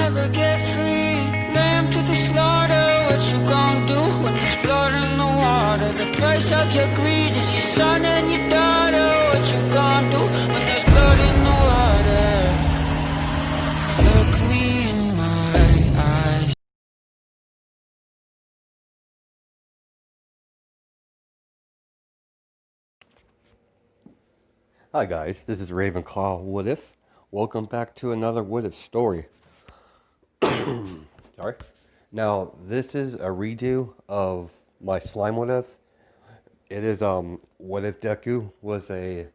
never get free. Lamb to the slaughter, what you gon' do when there's blood in the water? The price of your greed is your son and your daughter. What you gon' do when there's blood in the water? Look me in my eyes. Hi guys, this is Ravenclaw What If. Welcome back to another What If story. Sorry. Now, this is a redo of my slime What If. It is What If Deku was a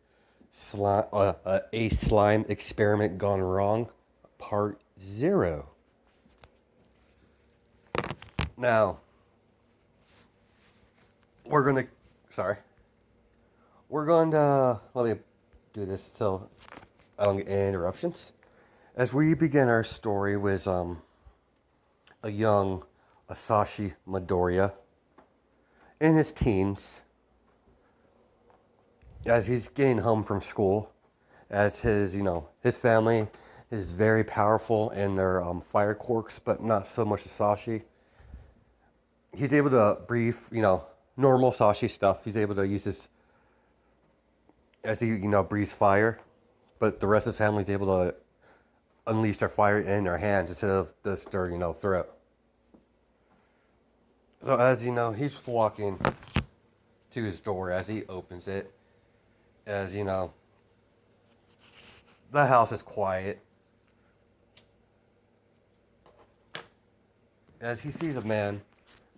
slime experiment gone wrong, part 0. Now, we're gonna let me do this so I don't get any interruptions. As we begin our story with a young Asashi Midoriya in his teens, as he's getting home from school, as his family is very powerful in their fire quirks, but not so much Asashi. He's able to breathe, normal Asashi stuff. He's able to use his, as he, breathes fire, but the rest of the family is able to unleash their fire in their hands instead of just their, throat. So as he's walking to his door, as he opens it, as the house is quiet. As he sees a man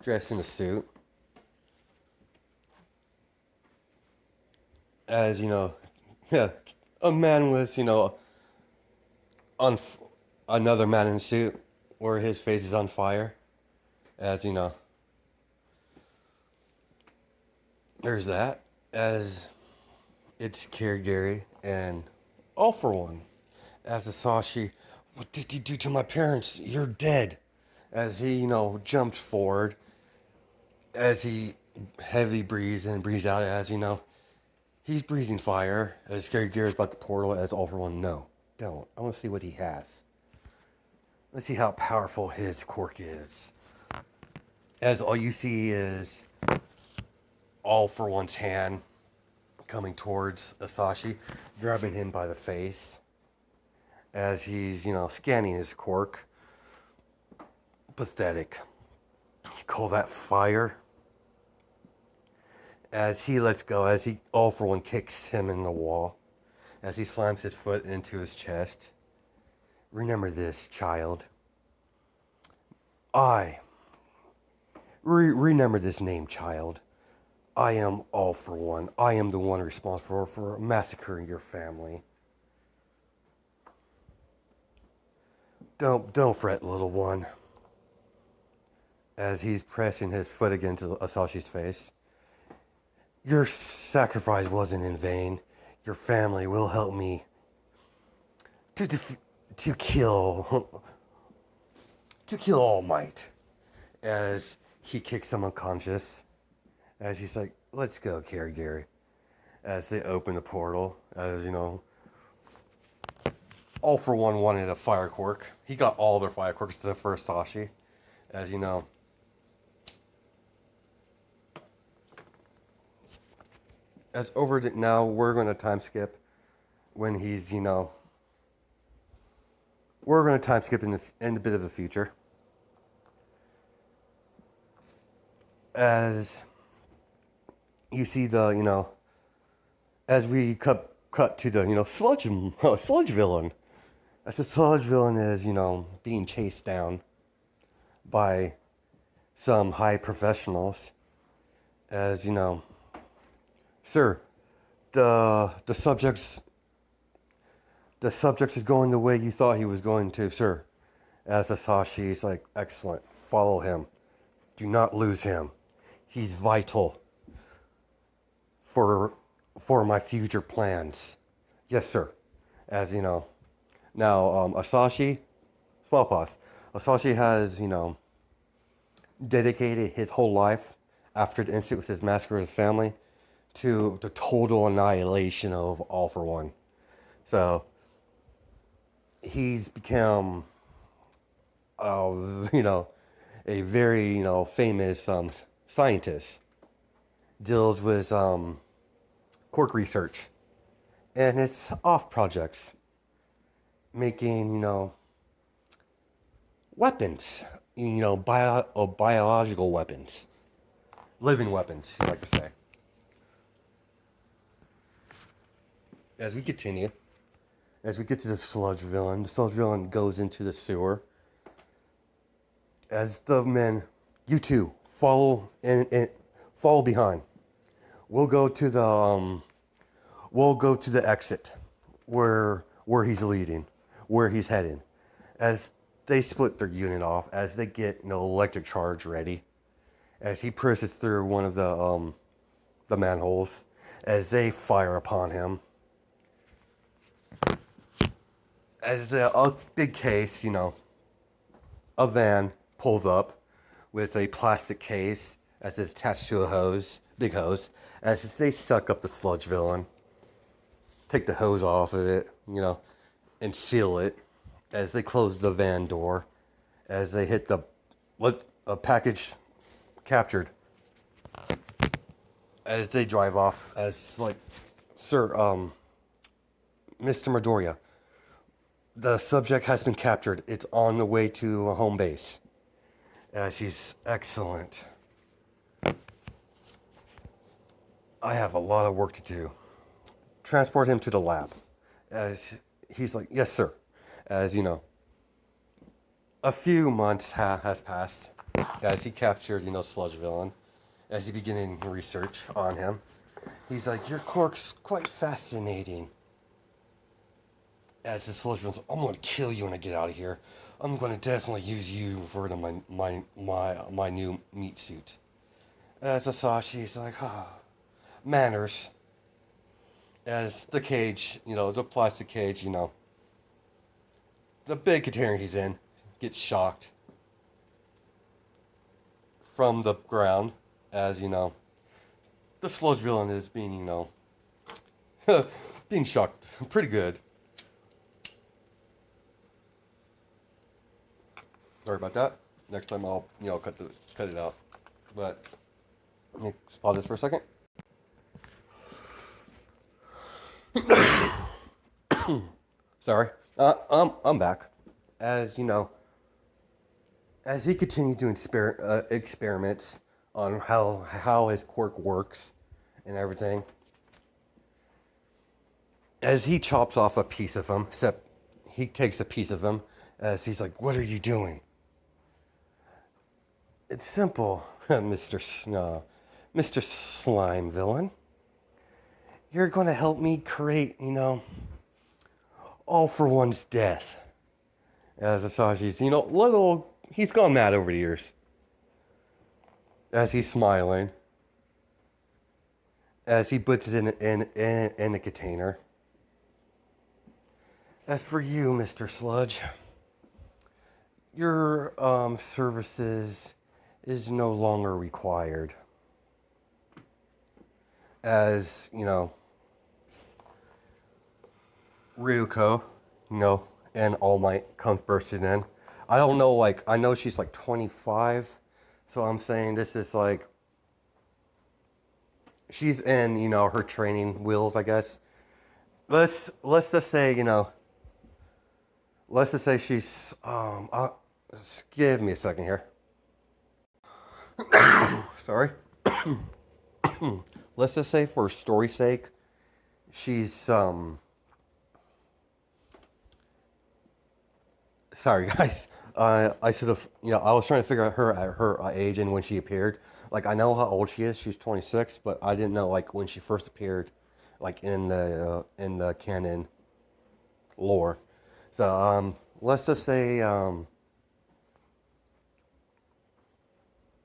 dressed in a suit, as yeah, a man with on another man in a suit where his face is on fire, as there's that, as it's Kirigiri and All For One, as Asashi, what did you do to my parents? You're dead. As he jumps forward, as he heavy breathes and breathes out, as he's breathing fire, as Kirigiri is about to portal, as All For One, no, don't. I want to see what he has. Let's see how powerful his quirk is. As all you see is All For One's hand coming towards Asashi, grabbing him by the face. As he's, scanning his quirk. Pathetic. You call that fire? As he lets go, as he All For One kicks him in the wall. As he slams his foot into his chest. Remember this, child. Remember this name, child. I am All For One. I am the one responsible for massacring your family. Don't fret, little one. As he's pressing his foot against Asashi's face. Your sacrifice wasn't in vain. Your family will help me to kill All Might. As he kicks him unconscious. As he's like, let's go, Kirigiri. As they open the portal, as All For One wanted a fire quirk. He got all their fire quirks to the first Sashi. As as over it now, we're going to time skip when he's, we're going to time skip in a bit of the future. As you see the, as we cut to the, sludge villain. As the sludge villain is, being chased down by some high professionals. As, sir, the subject is going the way you thought he was going to, sir. As Asashi is like, excellent, follow him. Do not lose him. He's vital for my future plans. Yes, sir. As now Asashi, small pause. Asashi has dedicated his whole life after the incident with his massacre of his family to the total annihilation of All For One. So he's become you know, a very, famous scientist, deals with cork research and his off projects, making, weapons, biological weapons, living weapons, you like to say. As we continue, as we get to the sludge villain goes into the sewer. As the men, you two, and follow behind. We'll go to the exit where he's leading, where he's heading. As they split their unit off, as they get electric charge ready, as he presses through one of the manholes, as they fire upon him. As a big case, a van pulls up with a plastic case as it's attached to a hose, big hose, as they suck up the sludge villain, take the hose off of it, and seal it, as they close the van door, as they hit a package captured, as they drive off, as like, sir, Mr. Midoriya, the subject has been captured. It's on the way to a home base. She's excellent. I have a lot of work to do. Transport him to the lab. As he's like, yes, sir. As a few months has passed as he captured, Sludge Villain. As he beginning research on him, he's like, your quirk's quite fascinating. As the Sludge Villain's, I'm going to kill you when I get out of here. I'm going to definitely use you for my new meat suit. As Asashi's like, manners. As the cage, the plastic cage, the big container he's in gets shocked from the ground, as the sludge villain is being, being shocked pretty good. Sorry about that. Next time I'll, cut it out. But let me pause this for a second. Sorry. I'm back. As as he continued doing experiments on how his quirk works and everything. As he chops off a piece of him, except he takes a piece of him, as he's like, what are you doing? It's simple, Mr. Slime Villain. You're going to help me create, All for One's death. As Asashi's, he's gone mad over the years. As he's smiling. As he puts it in a container. As for you, Mr. Sludge, your services is no longer required. As, Ryuko, and All Might comes bursting in. I don't know, I know she's 25, so I'm saying this is she's in, her training wheels, I guess. Let's just say, let's just say she's, give me a second here. Sorry. Let's just say for story's sake, she's, sorry guys. I should have, I was trying to figure out her age and when she appeared. I know how old she is. She's 26, but I didn't know when she first appeared, in the canon lore. So let's just say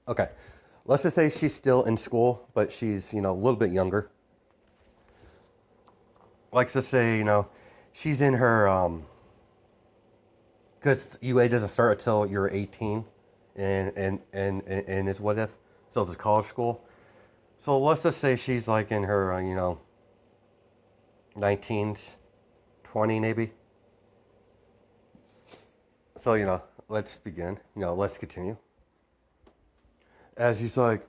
okay, let's just say she's still in school, but she's a little bit younger. Let's just say she's in her because UA doesn't start until you're 18, and it's what if, so it's a college school. So let's just say she's in her 19s, 20 maybe. So, let's begin. Let's continue. As he's like,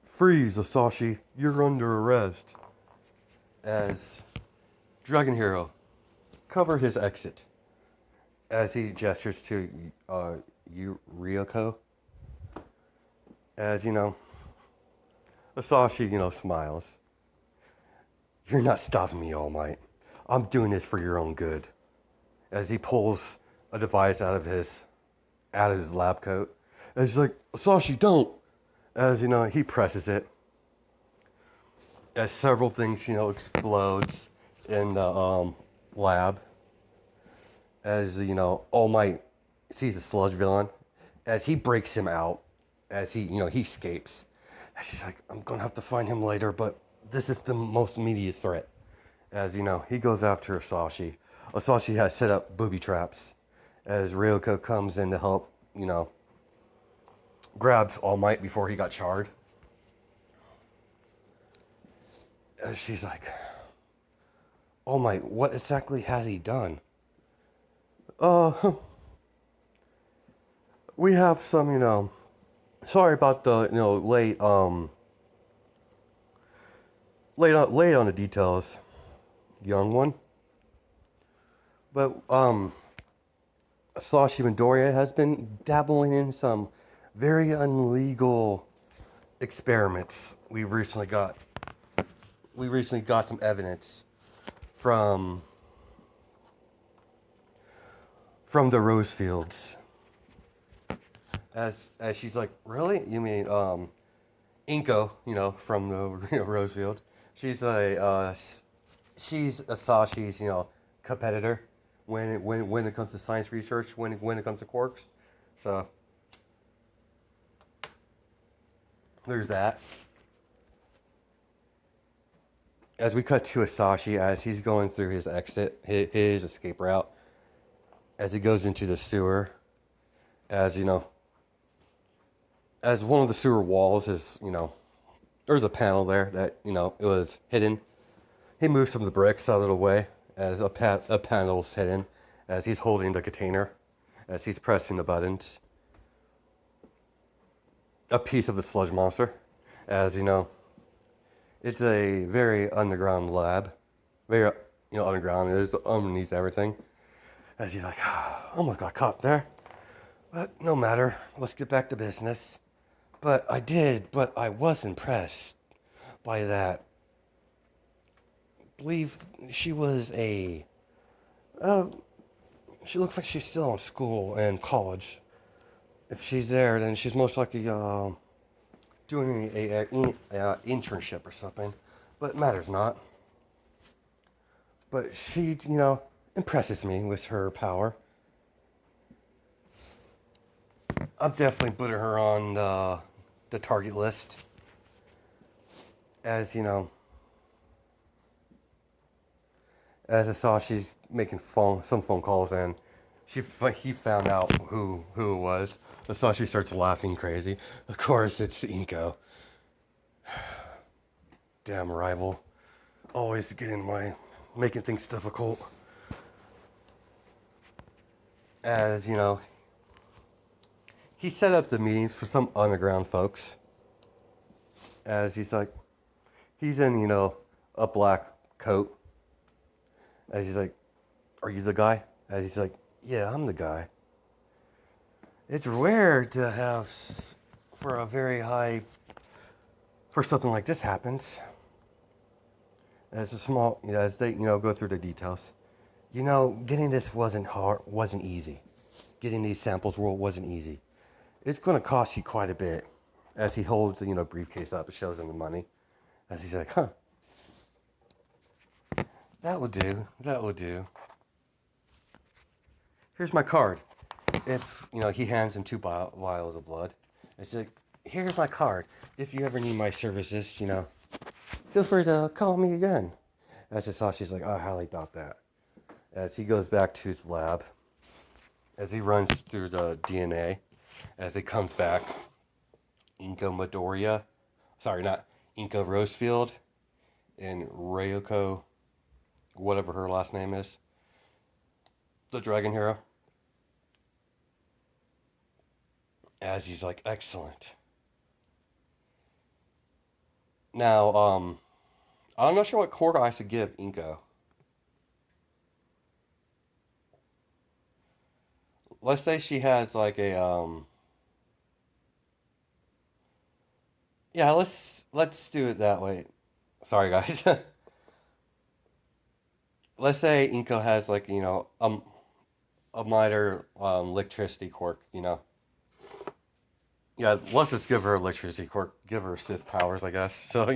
freeze, Asashi, you're under arrest. As Dragon Hero, cover his exit. As he gestures to Ryoko. As, Asashi, smiles. You're not stopping me, All Might. I'm doing this for your own good. As he pulls a device out of his lab coat. And he's like, Asashi, don't. As, he presses it. As several things, explodes in the lab. As, All Might sees a sludge villain. As he breaks him out. As he escapes. And she's like, I'm going to have to find him later, but this is the most immediate threat. As, he goes after Asashi. Asashi has set up booby traps. As Ryoko comes in to help, grabs All Might before he got charred. As she's like, All Might, what exactly has he done? We have some, sorry about the, late on the details, young one. But, Asashi Midoriya has been dabbling in some very illegal experiments. We recently got some evidence from the rose fields. As she's like, really? You mean Inko? From the rose field. She's Asashi's competitor. When it comes to science research, when it comes to quarks. So there's that. As we cut to Asashi as he's going through his exit, his escape route, as he goes into the sewer, as as one of the sewer walls is, there's a panel there that, it was hidden. He moves some of the bricks out of the way. As a panel's hidden, as he's holding the container, as he's pressing the buttons. A piece of the sludge monster, as it's a very underground lab, very underground. It is underneath everything. As he's like, almost got caught there, but no matter. Let's get back to business. But I was impressed by that. Believe she was she looks like she's still in school and college. If she's there, then she's most likely doing a internship or something, but it matters not. But she impresses me with her power. I'm definitely putting her on the target list, as as Asashi's making some phone calls, and he found out who it was. Asashi starts laughing crazy. Of course, it's Inko. Damn rival, always making things difficult. As he set up the meetings for some underground folks. As he's in a black coat. As he's like, are you the guy? As he's like, yeah, I'm the guy. It's rare to have, for something like this happens. As they, go through the details. Getting this wasn't easy. Getting these samples wasn't easy. It's going to cost you quite a bit. As he holds the, briefcase up, it shows him the money. As he's like, huh. That will do. Here's my card. If, he hands him 2 vials of blood. It's like, here's my card. If you ever need my services, feel free to call me again. As Asashi's like, I highly doubt that. As he goes back to his lab, as he runs through the DNA, as it comes back, Inko Midoriya, not Inko Rosefield, and Ryoko, whatever her last name is, the Dragon Hero. As he's like, excellent. Now, I'm not sure what quirk I should give Inko. Let's say she has like a yeah, let's do it that way. Sorry guys. Let's say Inko has like, a minor electricity quirk, Yeah, let's just give her electricity quirk, give her Sith powers, I guess. So,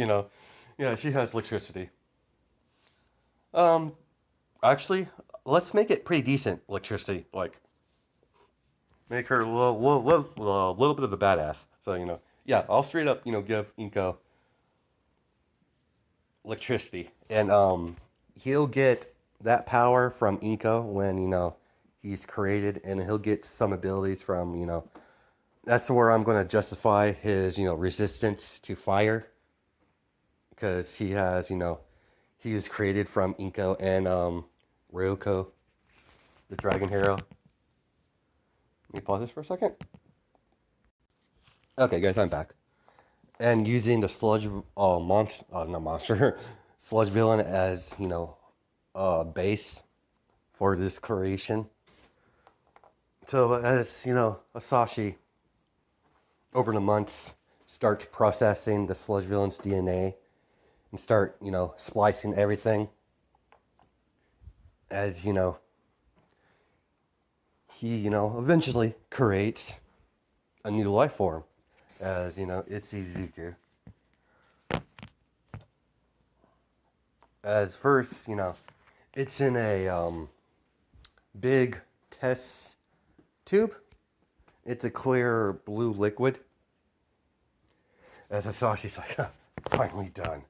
yeah, she has electricity. Um Actually, let's make it pretty decent electricity, like make her a little bit of a badass. So, yeah, I'll straight up, give Inko electricity. And he'll get that power from Inko when, he's created, and he'll get some abilities from, that's where I'm going to justify his, resistance to fire. Because he has, he is created from Inko and Ryoko, the dragon hero. Let me pause this for a second. Okay, guys, I'm back. And using the sludge not monster, sludge villain as, base for this creation. So as, Asashi, over the months, starts processing the sludge villain's DNA and start, splicing everything. As, he, eventually creates a new life form. As, it's Izuku. As first, it's in a big test tube. It's a clear blue liquid. As Asashi's like, finally done.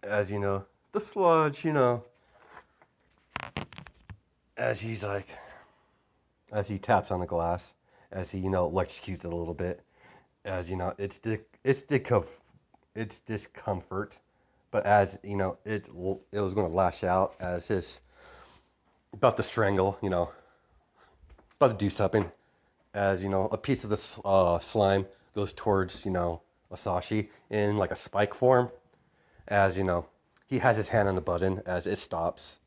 As the sludge, as he's like, as he taps on the glass, as he, electrocutes it a little bit, as it's discomfort, but as it was going to lash out as his about to strangle, about to do something, as a piece of the slime goes towards Asashi in like a spike form, as he has his hand on the button as it stops,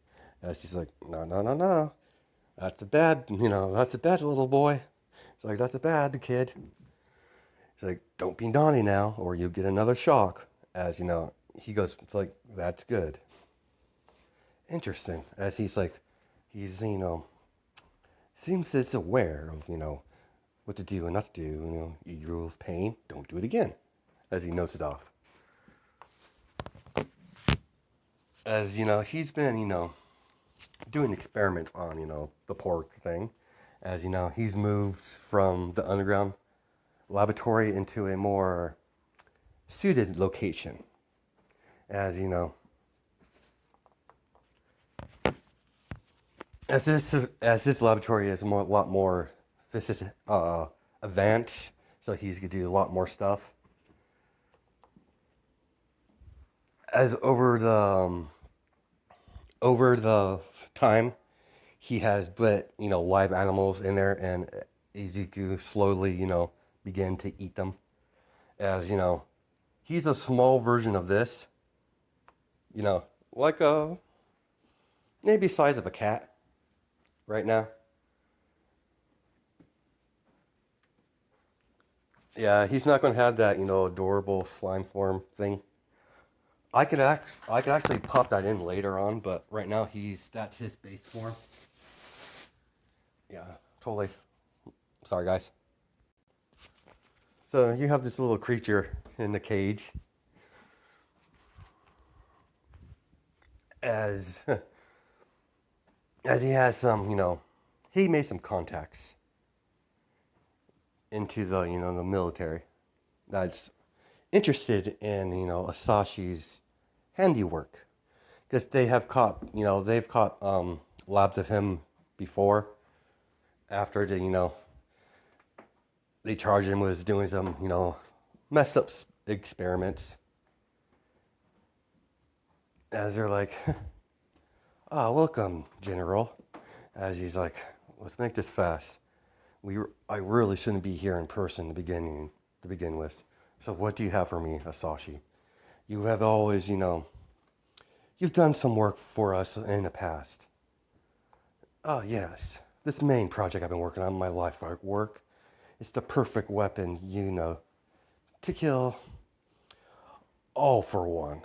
as he's like, no, no, no, no, that's a bad, that's a bad little boy. It's like, that's a bad kid. He's like, don't be naughty now, or you get another shock. As he goes, it's like, that's good. Interesting. As he's like, he's seems it's aware of what to do and not to do. You rule pain, don't do it again. As he notes it off. As he's been doing experiments on the pork thing. As he's moved from the underground laboratory into a more suited location. As as this laboratory is a lot more advanced, so he's gonna do a lot more stuff. As over the time, he has put live animals in there, and Izuku slowly began to eat them. As he's a small version of this, like a maybe size of a cat right now. Yeah, he's not going to have that adorable slime form thing. I could actually pop that in later on, but right now that's his base form. Yeah, totally. Sorry, guys. So you have this little creature in the cage. As as he has some, he made some contacts into the military that's interested in Asashi's handiwork, because they've caught labs of him before, after they charged him with doing some messed up experiments. As they're like, welcome, General. As he's like, let's make this fast. I really shouldn't be here in person to begin with. So what do you have for me, Asashi? You have always, you've done some work for us in the past. Oh, yes. This main project I've been working on, my life work, it's the perfect weapon, to kill all for one.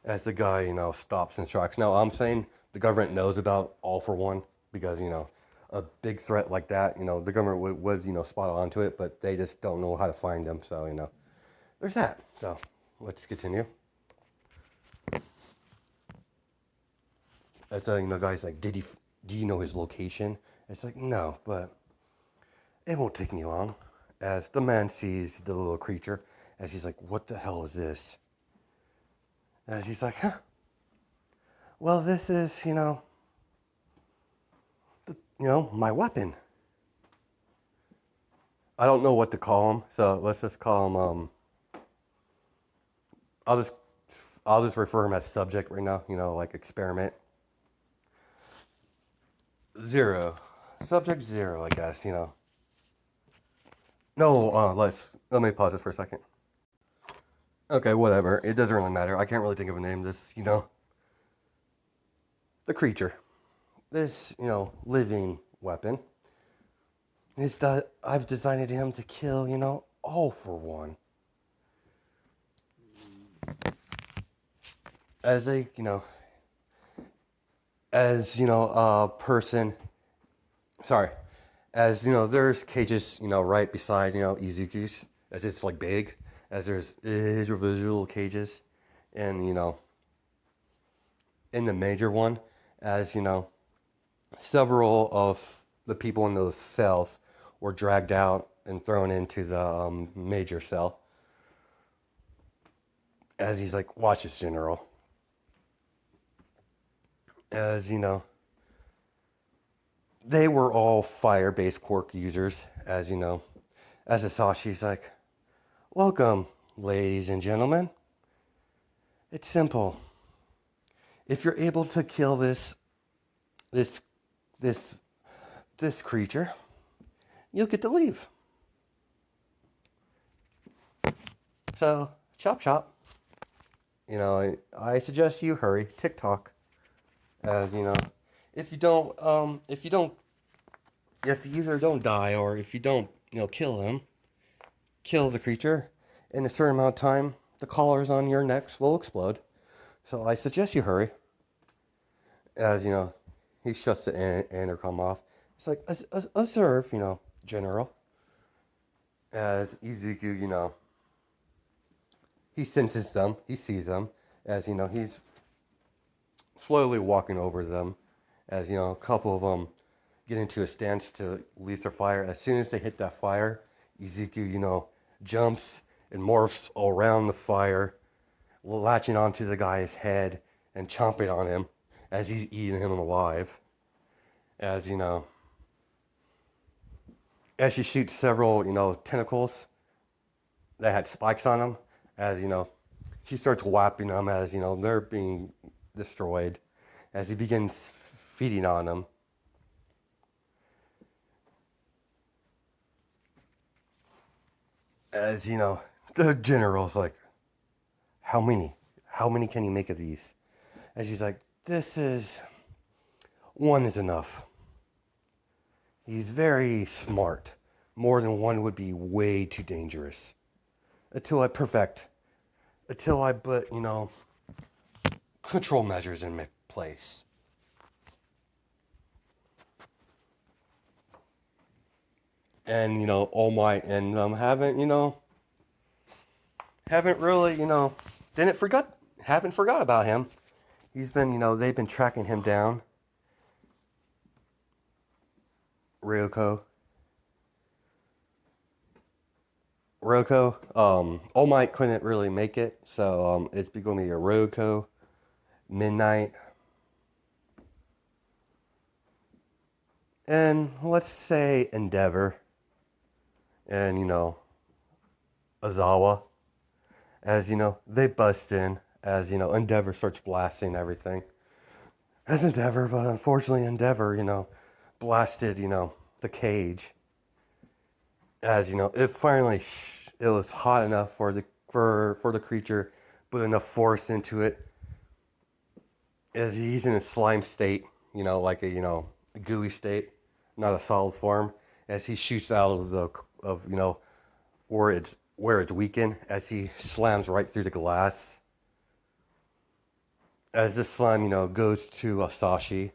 As the guy, stops in his tracks. Now, I'm saying the government knows about all for one because, a big threat like that, the government would spot onto it, but they just don't know how to find them. So, there's that. So, let's continue. As guy's like, do you know his location? It's like, no, but it won't take me long. As the man sees the little creature, as he's like, what the hell is this? As he's like, huh? Well, this is, my weapon. I don't know what to call him, so let's just call him. I'll just refer him as subject right now. Like experiment 0, subject 0, I guess. No, let me pause it for a second. Okay, whatever. It doesn't really matter. I can't really think of a name. This, the creature, this, living weapon. Is that I've designed him to kill, all for one. As a, a person. Sorry. As, there's cages, right beside, Izuku's. As it's like big. As there's individual cages. And, in the major one. As, several of the people in those cells were dragged out and thrown into the major cell. As he's like, watch this, General. As, they were all fire-based quirk users. As, as Asashi's like, welcome, ladies and gentlemen. It's simple. If you're able to kill this creature, you'll get to leave. So, chop chop. I suggest you hurry. TikTok. As if you either don't die or if you don't, kill the creature in a certain amount of time, the collars on your necks will explode. So I suggest you hurry. As he shuts the intercom off. It's like, observe, General. As Izuku, he senses them, he sees them, as, he's slowly walking over them, as, a couple of them get into a stance to release their fire. As soon as they hit that fire, Izuku, jumps and morphs around the fire, latching onto the guy's head and chomping on him as he's eating him alive. As, as she shoots several, tentacles that had spikes on them, as, she starts whapping them as, they're being destroyed, as he begins feeding on them. As, the general's like, how many? How many can you make of these? And she's like, one is enough. He's very smart. More than one would be way too dangerous. Until I put, control measures in place. And, All Might and haven't really, haven't forgot about him. He's been, they've been tracking him down. Ryoko, All Might couldn't really make it, so it's going to be a Ryoko, Midnight, and let's say Endeavor, and Azawa, as they bust in, as Endeavor starts blasting everything. As Endeavor, but unfortunately Endeavor, blasted, the cage. As you know, it finally it was hot enough for the creature, put enough force into it. As he's in a slime state, like a gooey state, not a solid form. As he shoots out of where it's weakened, as he slams right through the glass. As this slime, goes to Asashi,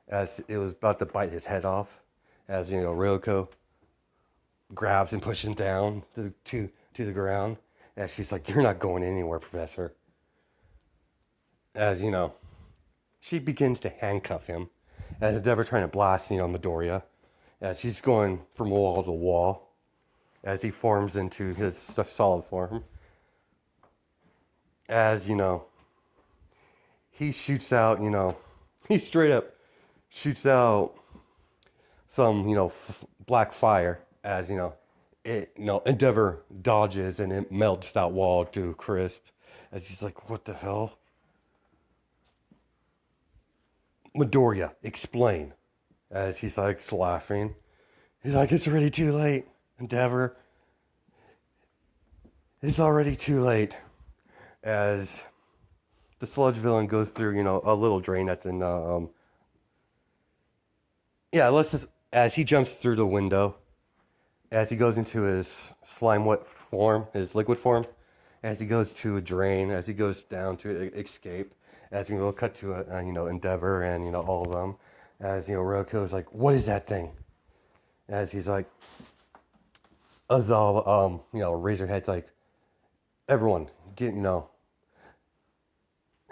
as it was about to bite his head off, as Ryoko grabs and pushes him down to the ground, as she's like, "You're not going anywhere, Professor." As she begins to handcuff him, as Endeavor trying to blast Midoriya, as he's going from wall to wall, as he forms into his solid form. As he shoots out, he straight up shoots out some, black fire as, Endeavor dodges and it melts that wall to crisp. As he's like, what the hell? Midoriya, explain. As he's like laughing. He's like, it's already too late, Endeavor. It's already too late. As the sludge villain goes through, a little drain that's in, as he jumps through the window, as he goes into his slime wet form, his liquid form, as he goes to a drain, as he goes down to escape, as we'll cut to, Endeavor and, all of them, as, Roko's like, what is that thing? As he's like, Azal, Razorhead's like, everyone, get,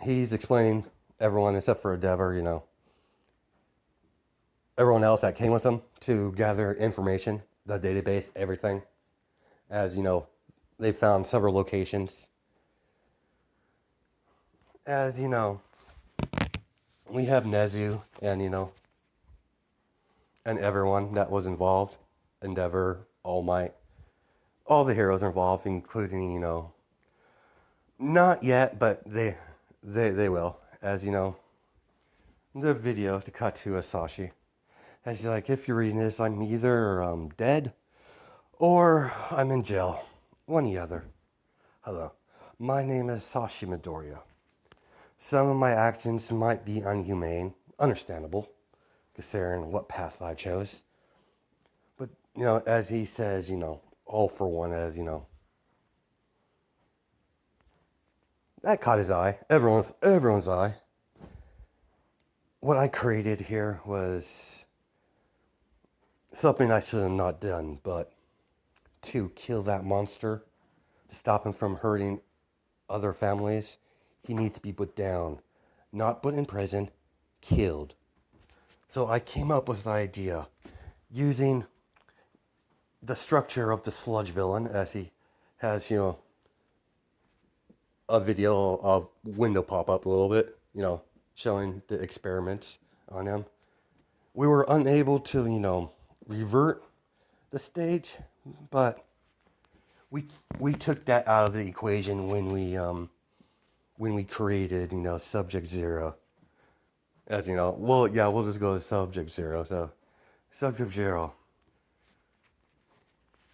he's explaining everyone except for Endeavor, everyone else that came with him to gather information, the database, everything. As they found several locations. As we have Nezu and and everyone that was involved, Endeavor, All Might, all the heroes are involved, including not yet, but they will. As the video to cut to Asashi. As he's like, if you're reading this, I'm either dead or I'm in jail. One or the other. Hello, my name is Asashi Midoriya. Some of my actions might be inhumane, understandable, considering what path I chose. But, as he says, all for one, as, that caught his eye, everyone's eye. What I created here was something I should have not done, but to kill that monster, stop him from hurting other families, he needs to be put down, not put in prison, killed. So I came up with the idea, using the structure of the sludge villain, as he has, a video of window pop up a little bit, showing the experiments on him. We were unable to, revert the stage, but we took that out of the equation when we created, Subject Zero. As we'll just go to Subject Zero. So, Subject Zero.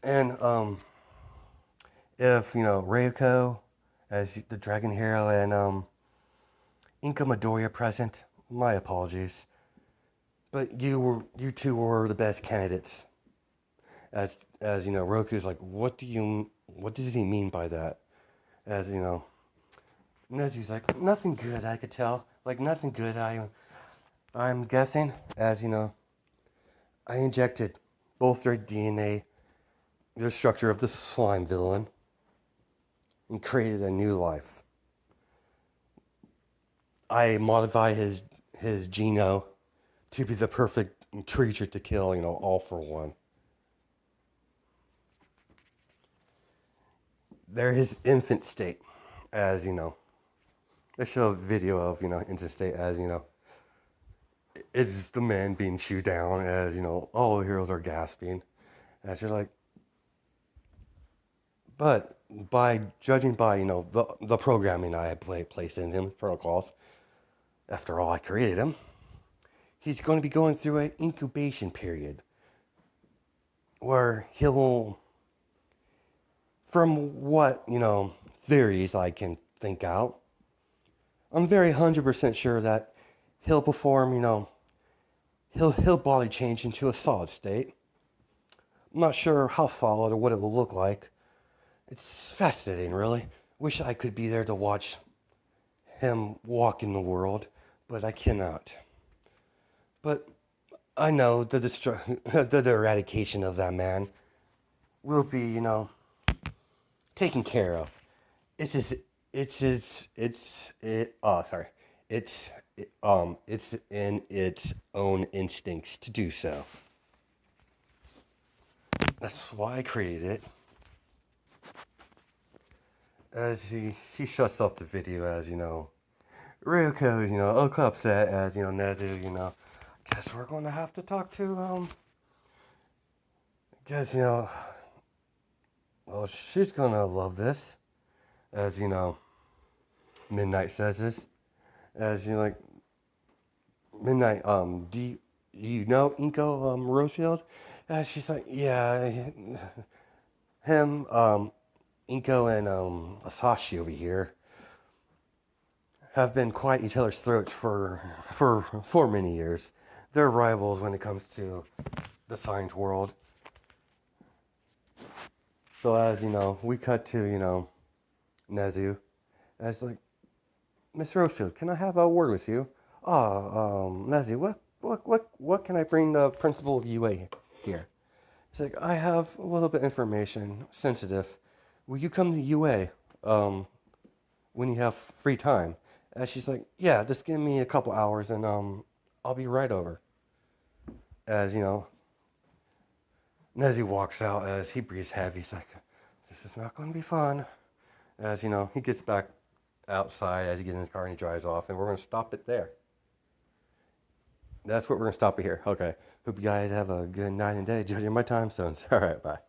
And if Ryoko as the Dragon Hero and Inka Midoriya present, my apologies. But you two were the best candidates. As Roku's like, what does he mean by that? As Nezu's like, nothing good I could tell. Like nothing good I'm guessing. As I injected both their DNA, their structure of the slime villain, and created a new life. I modify his geno to be the perfect creature to kill, all for one. They're his infant state, as they show a video of infant state as it's the man being chewed down, as all the heroes are gasping, as you're like. But by judging by the programming I had placed in him, protocols, after all I created him, he's going to be going through an incubation period where he'll, from what, theories I can think out, I'm very 100% sure that he'll perform, he'll body change into a solid state. I'm not sure how solid or what it will look like. It's fascinating, really. Wish I could be there to watch him walk in the world, but I cannot. But I know the eradication of that man will be, taken care of. It's just, sorry. It's in its own instincts to do so. That's why I created it. As he shuts off the video, as Ryoko, upset as Nezu, guess we're going to have to talk to guess well, she's gonna love this, as Midnight says this, as Midnight, do you know Inko Rosefield? She's like, yeah, him, Inko and Asashi over here have been quite each other's throats for many years. They're rivals when it comes to the science world. So as we cut to Nezu, as like, Miss Rosefield, can I have a word with you? Nezu, what can I bring the principal of UA here? It's like, I have a little bit of information, sensitive. Will you come to UA when you have free time? And she's like, yeah, just give me a couple hours and I'll be right over. As Nezu walks out, as he breathes heavy. He's like, this is not going to be fun. As he gets back outside as he gets in his car and he drives off, and we're going to stop it there. That's what we're going to stop it here. Okay. Hope you guys have a good night and day judging my time zones. All right, bye.